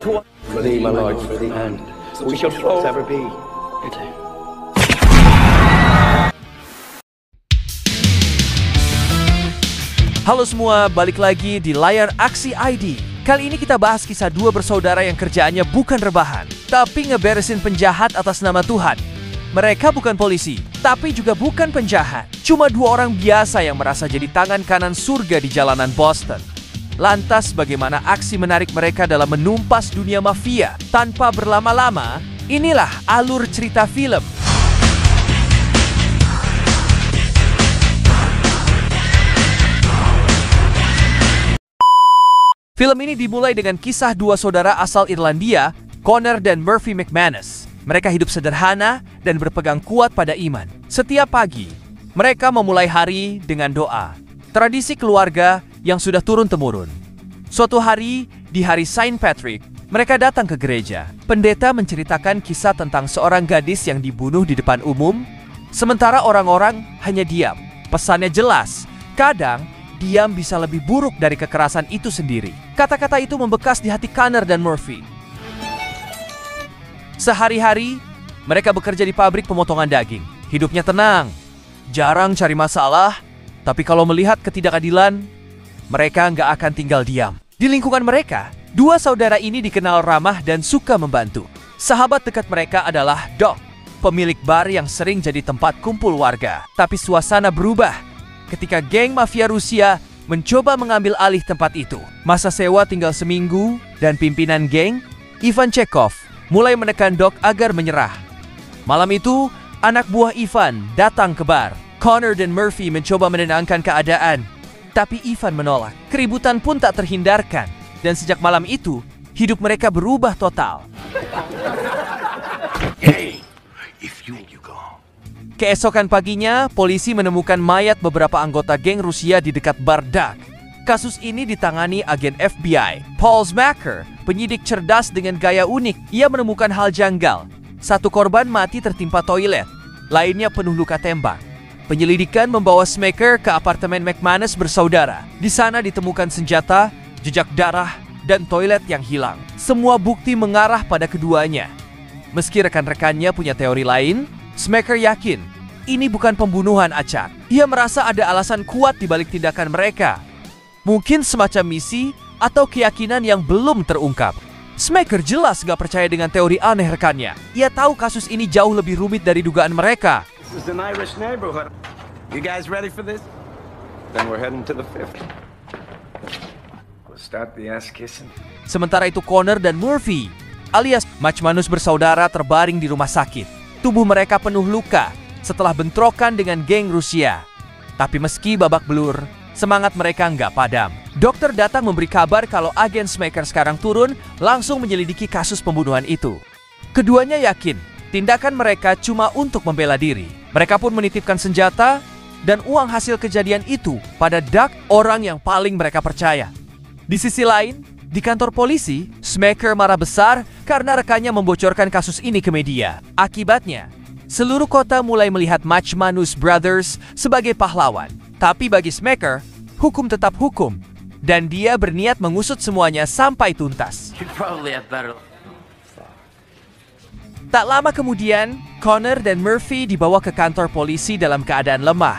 For thee, my lord, for thee, and we shall forever be. Halo semua, balik lagi di layar Aksi ID. Kali ini kita bahas kisah dua bersaudara yang kerjaannya bukan rebahan, tapi ngeberesin penjahat atas nama Tuhan. Mereka bukan polisi, tapi juga bukan penjahat. Cuma dua orang biasa yang merasa jadi tangan kanan surga di jalanan Boston. Lantas bagaimana aksi menarik mereka dalam menumpas dunia mafia tanpa berlama-lama? Inilah alur cerita film. Film ini dimulai dengan kisah dua saudara asal Irlandia, Connor dan Murphy McManus. Mereka hidup sederhana dan berpegang kuat pada iman. Setiap pagi, mereka memulai hari dengan doa. Tradisi keluarga yang sudah turun-temurun. Suatu hari, di hari Saint Patrick, mereka datang ke gereja. Pendeta menceritakan kisah tentang seorang gadis yang dibunuh di depan umum, sementara orang-orang hanya diam. Pesannya jelas, kadang diam bisa lebih buruk dari kekerasan itu sendiri. Kata-kata itu membekas di hati Connor dan Murphy. Sehari-hari, mereka bekerja di pabrik pemotongan daging. Hidupnya tenang, jarang cari masalah, tapi kalau melihat ketidakadilan, mereka nggak akan tinggal diam. Di lingkungan mereka, dua saudara ini dikenal ramah dan suka membantu. Sahabat dekat mereka adalah Doc, pemilik bar yang sering jadi tempat kumpul warga. Tapi suasana berubah ketika geng mafia Rusia mencoba mengambil alih tempat itu. Masa sewa tinggal seminggu, dan pimpinan geng, Ivan Chekhov, mulai menekan Doc agar menyerah. Malam itu, anak buah Ivan datang ke bar. Connor dan Murphy mencoba menenangkan keadaan, tapi Ivan menolak. Keributan pun tak terhindarkan, dan sejak malam itu, hidup mereka berubah total. Hey, if you go. Keesokan paginya, polisi menemukan mayat beberapa anggota geng Rusia di dekat bar Doc. Kasus ini ditangani agen FBI, Paul Zmacher, penyidik cerdas dengan gaya unik. Ia menemukan hal janggal. Satu korban mati tertimpa toilet, lainnya penuh luka tembak. Penyelidikan membawa Zmacher ke apartemen McManus bersaudara. Di sana ditemukan senjata, jejak darah, dan toilet yang hilang. Semua bukti mengarah pada keduanya. Meski rekan-rekannya punya teori lain, Zmacher yakin ini bukan pembunuhan acak. Ia merasa ada alasan kuat di balik tindakan mereka. Mungkin semacam misi atau keyakinan yang belum terungkap. Zmacher jelas gak percaya dengan teori aneh rekannya. Ia tahu kasus ini jauh lebih rumit dari dugaan mereka. This is an Irish neighborhood. You guys ready for this? Then we're heading to the fifth. We'll start the ass kissing. Sementara itu Connor dan Murphy, alias McManus bersaudara, terbaring di rumah sakit. Tubuh mereka penuh luka setelah bentrokan dengan geng Rusia. Tapi meski babak belur, semangat mereka nggak padam. Dokter datang memberi kabar kalau agen Zmacher sekarang turun, langsung menyelidiki kasus pembunuhan itu. Keduanya yakin tindakan mereka cuma untuk membela diri. Mereka pun menitipkan senjata dan uang hasil kejadian itu pada Doc, orang yang paling mereka percaya. Di sisi lain, di kantor polisi, Zmacher marah besar karena rekannya membocorkan kasus ini ke media. Akibatnya, seluruh kota mulai melihat McManus Brothers sebagai pahlawan. Tapi bagi Zmacher, hukum tetap hukum, dan dia berniat mengusut semuanya sampai tuntas. Tak lama kemudian, Connor dan Murphy dibawa ke kantor polisi dalam keadaan lemah.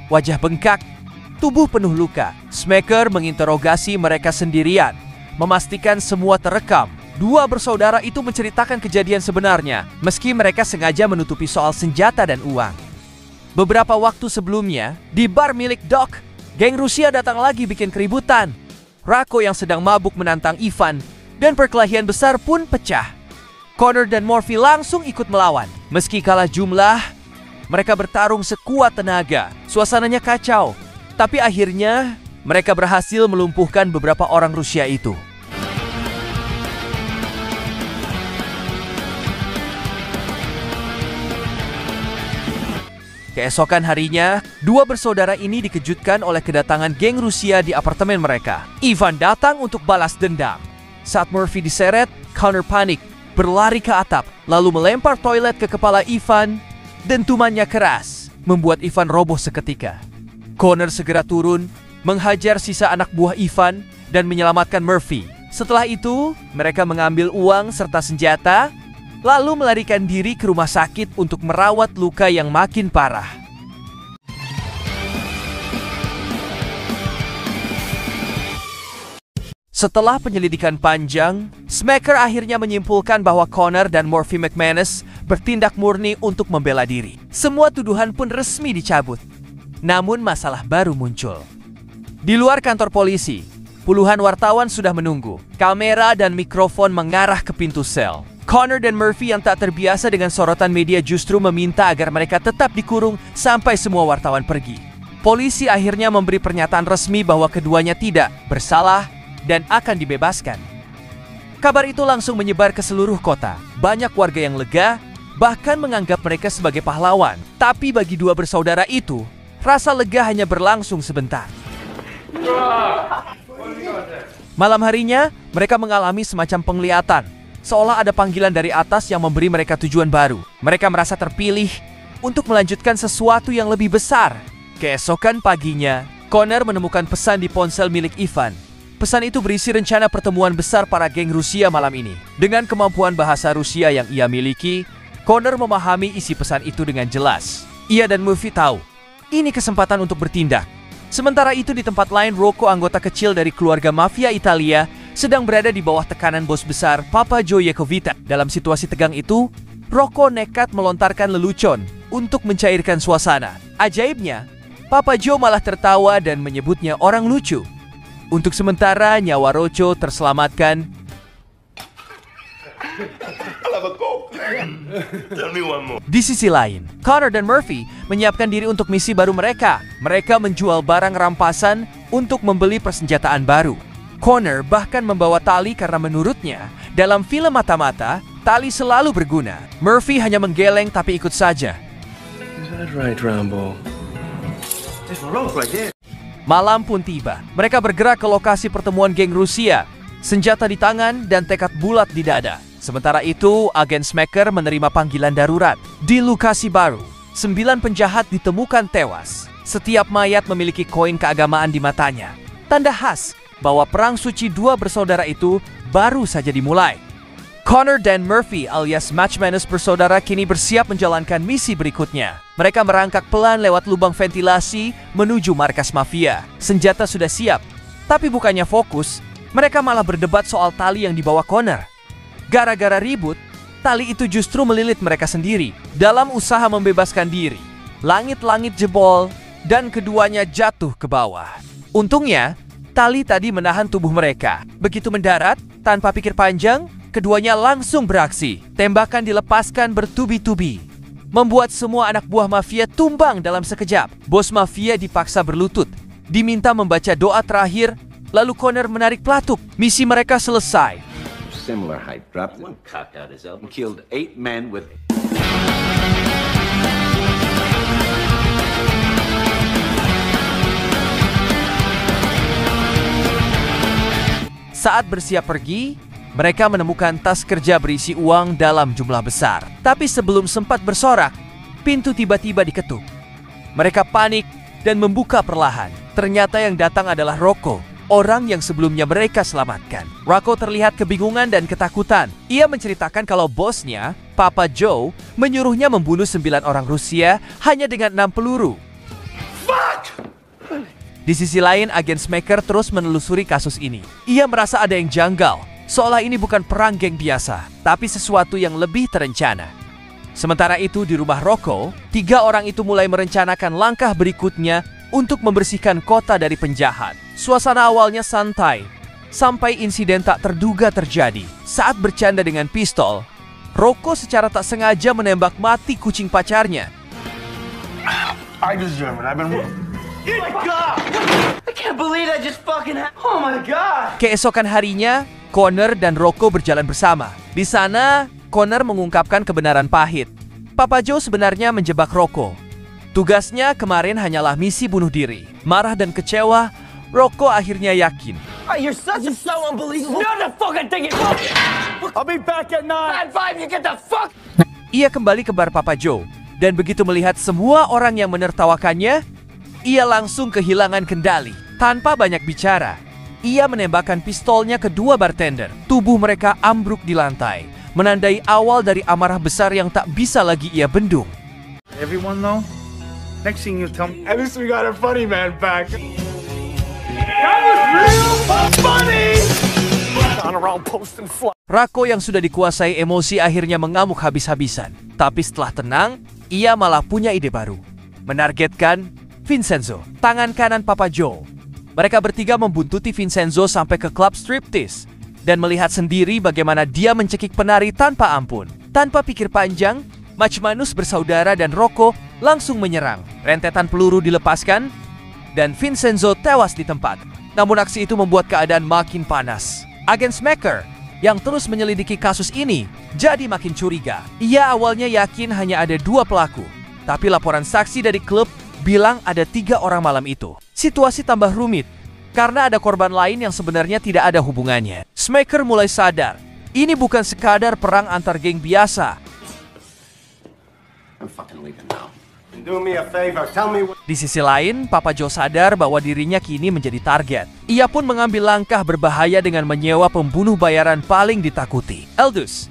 Wajah bengkak, tubuh penuh luka. Zmacher menginterogasi mereka sendirian, memastikan semua terekam. Dua bersaudara itu menceritakan kejadian sebenarnya, meski mereka sengaja menutupi soal senjata dan uang. Beberapa waktu sebelumnya, di bar milik Doc, geng Rusia datang lagi bikin keributan. Rako yang sedang mabuk menantang Ivan, dan perkelahian besar pun pecah. Connor dan Murphy langsung ikut melawan. Meski kalah jumlah, mereka bertarung sekuat tenaga. Suasananya kacau, tapi akhirnya mereka berhasil melumpuhkan beberapa orang Rusia itu. Keesokan harinya, dua bersaudara ini dikejutkan oleh kedatangan geng Rusia di apartemen mereka. Ivan datang untuk balas dendam. Saat Murphy diseret, Connor panik, berlari ke atap, lalu melempar toilet ke kepala Ivan. Dentumannya keras, membuat Ivan roboh seketika. Connor segera turun, menghajar sisa anak buah Ivan, dan menyelamatkan Murphy. Setelah itu, mereka mengambil uang serta senjata, lalu melarikan diri ke rumah sakit untuk merawat luka yang makin parah. Setelah penyelidikan panjang, Smacker akhirnya menyimpulkan bahwa Connor dan Murphy McManus bertindak murni untuk membela diri. Semua tuduhan pun resmi dicabut. Namun masalah baru muncul. Di luar kantor polisi, puluhan wartawan sudah menunggu. Kamera dan mikrofon mengarah ke pintu sel. Connor dan Murphy yang tak terbiasa dengan sorotan media justru meminta agar mereka tetap dikurung sampai semua wartawan pergi. Polisi akhirnya memberi pernyataan resmi bahwa keduanya tidak bersalah dan akan dibebaskan. Kabar itu langsung menyebar ke seluruh kota. Banyak warga yang lega, bahkan menganggap mereka sebagai pahlawan. Tapi bagi dua bersaudara itu, rasa lega hanya berlangsung sebentar. Malam harinya, mereka mengalami semacam penglihatan, seolah ada panggilan dari atas yang memberi mereka tujuan baru. Mereka merasa terpilih untuk melanjutkan sesuatu yang lebih besar. Keesokan paginya, Connor menemukan pesan di ponsel milik Ivan. Pesan itu berisi rencana pertemuan besar para geng Rusia malam ini. Dengan kemampuan bahasa Rusia yang ia miliki, Connor memahami isi pesan itu dengan jelas. Ia dan Murphy tahu, ini kesempatan untuk bertindak. Sementara itu di tempat lain, Rocco, anggota kecil dari keluarga mafia Italia, sedang berada di bawah tekanan bos besar Papa Joe Jacovita. Dalam situasi tegang itu, Rocco nekat melontarkan lelucon untuk mencairkan suasana. Ajaibnya, Papa Joe malah tertawa dan menyebutnya orang lucu. Untuk sementara, nyawa Rocco terselamatkan. Di sisi lain, Connor dan Murphy menyiapkan diri untuk misi baru mereka. Mereka menjual barang rampasan untuk membeli persenjataan baru. Connor bahkan membawa tali karena menurutnya, dalam film mata-mata, tali selalu berguna. Murphy hanya menggeleng tapi ikut saja. Malam pun tiba. Mereka bergerak ke lokasi pertemuan geng Rusia, senjata di tangan dan tekad bulat di dada. Sementara itu, agen Smacker menerima panggilan darurat. Di lokasi baru, 9 penjahat ditemukan tewas. Setiap mayat memiliki koin keagamaan di matanya. Tanda khas bahwa perang suci dua bersaudara itu baru saja dimulai. Connor dan Murphy alias McManus bersaudara kini bersiap menjalankan misi berikutnya. Mereka merangkak pelan lewat lubang ventilasi menuju markas mafia. Senjata sudah siap, tapi bukannya fokus, mereka malah berdebat soal tali yang dibawa Connor. Gara-gara ribut, tali itu justru melilit mereka sendiri. Dalam usaha membebaskan diri, langit-langit jebol dan keduanya jatuh ke bawah. Untungnya, tali tadi menahan tubuh mereka. Begitu mendarat, tanpa pikir panjang, keduanya langsung beraksi. Tembakan dilepaskan bertubi-tubi, membuat semua anak buah mafia tumbang dalam sekejap. Bos mafia dipaksa berlutut, diminta membaca doa terakhir, lalu Connor menarik pelatuk. Misi mereka selesai. Similar height, dropped one cock out his elbow, killed 8 men with. Saat bersiap pergi, mereka menemukan tas kerja berisi uang dalam jumlah besar. Tapi sebelum sempat bersorak, pintu tiba-tiba diketuk. Mereka panik dan membuka perlahan. Ternyata yang datang adalah Rocco, orang yang sebelumnya mereka selamatkan. Rocco terlihat kebingungan dan ketakutan. Ia menceritakan kalau bosnya, Papa Joe, menyuruhnya membunuh 9 orang Rusia hanya dengan 6 peluru. Di sisi lain, agen Smacker terus menelusuri kasus ini. Ia merasa ada yang janggal, seolah ini bukan perang geng biasa, tapi sesuatu yang lebih terencana. Sementara itu di rumah Rocco, 3 orang itu mulai merencanakan langkah berikutnya untuk membersihkan kota dari penjahat. Suasana awalnya santai, sampai insiden tak terduga terjadi. Saat bercanda dengan pistol, Rocco secara tak sengaja menembak mati kucing pacarnya. I deserve it. I've been... Oh my God! I can't believe that just fucking happened. Oh my God! Keesokan harinya, Connor dan Rocco berjalan bersama. Di sana, Connor mengungkapkan kebenaran pahit. Papa Joe sebenarnya menjebak Rocco. Tugasnya kemarin hanyalah misi bunuh diri. Marah dan kecewa, Rocco akhirnya yakin. You're such a so unbelievable. Not the fucking thing. I'll be back at 9. At 5, you get the fuck. Ia kembali ke bar Papa Joe, dan begitu melihat semua orang yang menertawakannya, ia langsung kehilangan kendali. Tanpa banyak bicara, ia menembakkan pistolnya ke dua bartender. Tubuh mereka ambruk di lantai, menandai awal dari amarah besar yang tak bisa lagi ia bendung. Everyone know? Next thing you tell me. At least we got our funny man back. That was real funny! Rako yang sudah dikuasai emosi akhirnya mengamuk habis-habisan. Tapi setelah tenang, ia malah punya ide baru. Menargetkan Vincenzo, tangan kanan Papa Joe. Mereka bertiga membuntuti Vincenzo sampai ke klub striptease dan melihat sendiri bagaimana dia mencekik penari tanpa ampun. Tanpa pikir panjang, Mach Manus bersaudara dan Rocco langsung menyerang. Rentetan peluru dilepaskan dan Vincenzo tewas di tempat. Namun aksi itu membuat keadaan makin panas. Agen Smacker yang terus menyelidiki kasus ini jadi makin curiga. Ia awalnya yakin hanya ada 2 pelaku, tapi laporan saksi dari klub bilang ada 3 orang malam itu. Situasi tambah rumit karena ada korban lain yang sebenarnya tidak ada hubungannya. Smacker mulai sadar, ini bukan sekadar perang antar geng biasa. I'm fucking leaving now. Do me a favor, tell me what... Di sisi lain, Papa Joe sadar bahwa dirinya kini menjadi target. Ia pun mengambil langkah berbahaya dengan menyewa pembunuh bayaran paling ditakuti, Eldus.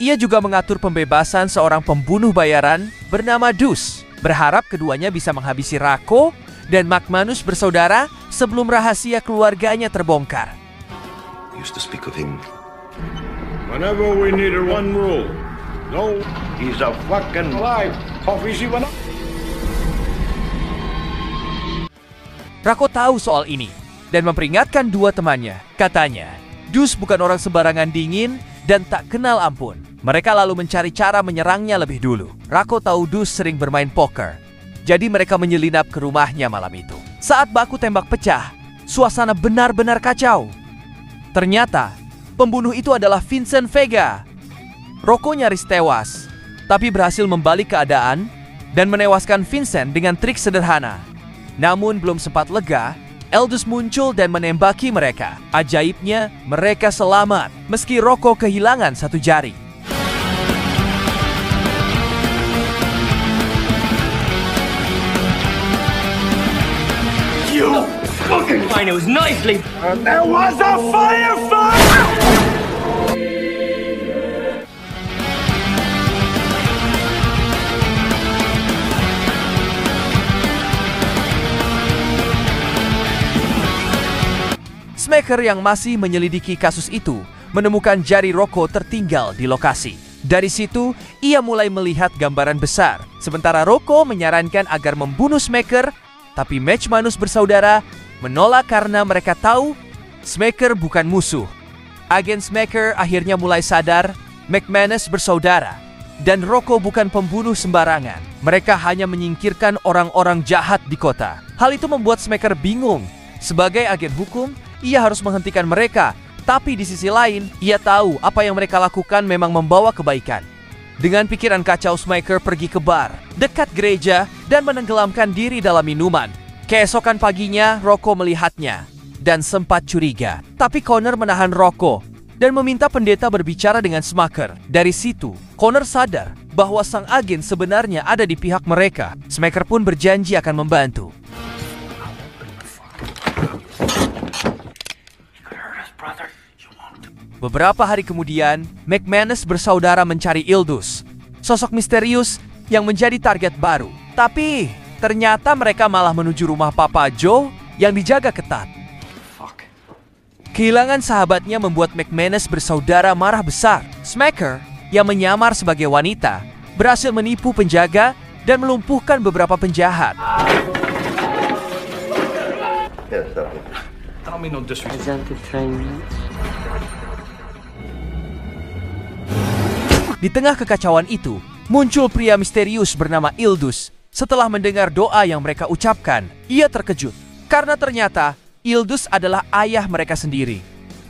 Ia juga mengatur pembebasan seorang pembunuh bayaran bernama Dus, berharap keduanya bisa menghabisi Rako dan Mach Manus bersaudara sebelum rahasia keluarganya terbongkar. Used to speak of him. Whenever we needed one rule. No, he's a fucking lie. Coffee she went up. Rako tahu soal ini dan memperingatkan 2 temannya. Katanya, Dus bukan orang sembarangan dingin dan tak kenal ampun. Mereka lalu mencari cara menyerangnya lebih dulu. Rako tahu Dus sering bermain poker, jadi mereka menyelinap ke rumahnya malam itu. Saat baku tembak pecah, suasana benar-benar kacau. Ternyata, pembunuh itu adalah Vincent Vega. Rocco nyaris tewas, tapi berhasil membalik keadaan dan menewaskan Vincent dengan trik sederhana. Namun belum sempat lega, Eldus muncul dan menembaki mereka. Ajaibnya, mereka selamat meski Rocco kehilangan 1 jari. You fucking fine, it was nicely. There was a firefight! Smacker yang masih menyelidiki kasus itu menemukan jari Rocco tertinggal di lokasi. Dari situ, ia mulai melihat gambaran besar. Sementara Rocco menyarankan agar membunuh Smacker, tapi Mach Manus bersaudara menolak karena mereka tahu Smacker bukan musuh. Agen Smacker akhirnya mulai sadar Mach Manus bersaudara dan Rocco bukan pembunuh sembarangan. Mereka hanya menyingkirkan orang-orang jahat di kota. Hal itu membuat Smacker bingung. Sebagai agen hukum, ia harus menghentikan mereka, tapi di sisi lain, ia tahu apa yang mereka lakukan memang membawa kebaikan. Dengan pikiran kacau, Smacker pergi ke bar dekat gereja dan menenggelamkan diri dalam minuman. Keesokan paginya, Rocco melihatnya dan sempat curiga. Tapi Connor menahan Rocco dan meminta pendeta berbicara dengan Smacker. Dari situ, Connor sadar bahwa sang agen sebenarnya ada di pihak mereka. Smacker pun berjanji akan membantu. Beberapa hari kemudian, Mach Manus bersaudara mencari Eldus, sosok misterius yang menjadi target baru. Tapi, ternyata mereka malah menuju rumah Papa Joe yang dijaga ketat. Kehilangan sahabatnya membuat Mach Manus bersaudara marah besar. Smacker, yang menyamar sebagai wanita, berhasil menipu penjaga dan melumpuhkan beberapa penjahat. Tell me no disrespect. Di tengah kekacauan itu, muncul pria misterius bernama Eldus. Setelah mendengar doa yang mereka ucapkan, ia terkejut karena ternyata Eldus adalah ayah mereka sendiri.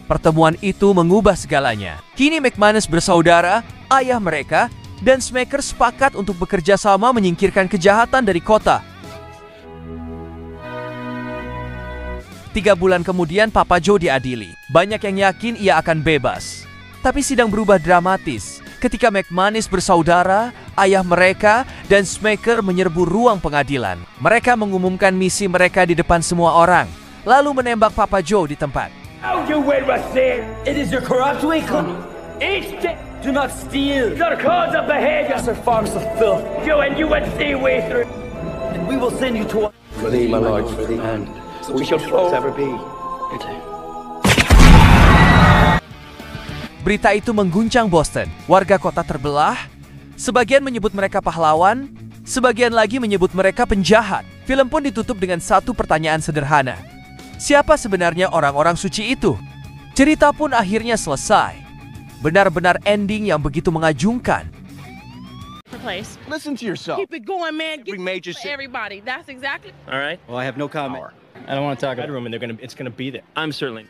Pertemuan itu mengubah segalanya. Kini Mach Manus bersaudara, ayah mereka, dan Smacker sepakat untuk bekerja sama menyingkirkan kejahatan dari kota. 3 bulan kemudian Papa Joe diadili. Banyak yang yakin ia akan bebas. Tapi sidang berubah dramatis ketika Mach Manus bersaudara, ayah mereka, dan Smacker menyerbu ruang pengadilan. Mereka mengumumkan misi mereka di depan semua orang. lalu menembak Papa Joe di tempat. How you will receive? It is your corrupt way, each day. Do not steal. Your cause of behavior. Our farms of filth. You and you would see way through. And we will send you to. For thee, my lord, for thee, and we shall forever be. Berita itu mengguncang Boston. Warga kota terbelah. Sebagian menyebut mereka pahlawan, sebagian lagi menyebut mereka penjahat. Film pun ditutup dengan satu pertanyaan sederhana. Siapa sebenarnya orang-orang suci itu? Cerita pun akhirnya selesai. Benar-benar ending yang begitu mengajungkan. Place. Listen to yourself. Keep it going, man. Every major city. Everybody. That's exactly. All right. Well, I have no comment. I don't want to talk about it. And it's gonna be there. I'm certainly.